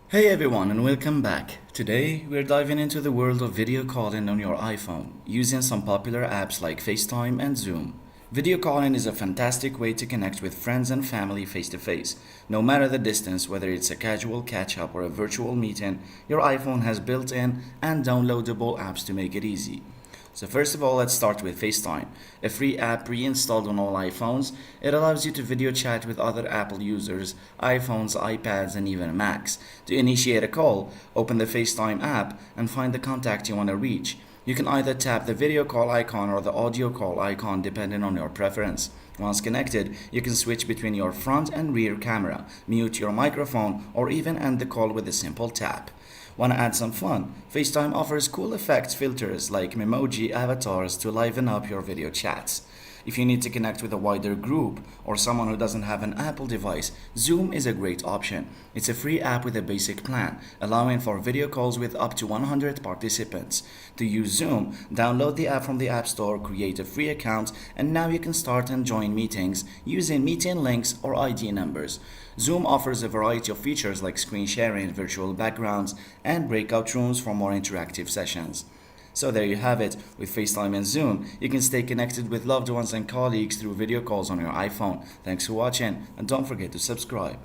Hey everyone and welcome back. Today we're diving into the world of video calling on your iPhone using some popular apps like FaceTime and Zoom. Video calling is a fantastic way to connect with friends and family face to face. No matter the distance, whether it's a casual catch up or a virtual meeting, your iPhone has built in and downloadable apps to make it easy. So first of all, let's start with FaceTime, a free app pre-installed on all iPhones. It allows you to video chat with other Apple users, iPhones, iPads, and even Macs. To initiate a call, open the FaceTime app and find the contact you want to reach. You can either tap the video call icon or the audio call icon depending on your preference. Once connected, you can switch between your front and rear camera, mute your microphone, or even end the call with a simple tap. Want to add some fun? FaceTime offers cool effects filters like Memoji avatars to liven up your video chats. If you need to connect with a wider group or someone who doesn't have an Apple device, Zoom is a great option. It's a free app with a basic plan, allowing for video calls with up to 100 participants. To use Zoom, download the app from the App Store, create a free account, and now you can start and join meetings using meeting links or ID numbers. Zoom offers a variety of features like screen sharing, virtual backgrounds, and breakout rooms for more interactive sessions. So there you have it. With FaceTime and Zoom, you can stay connected with loved ones and colleagues through video calls on your iPhone. Thanks for watching, and don't forget to subscribe.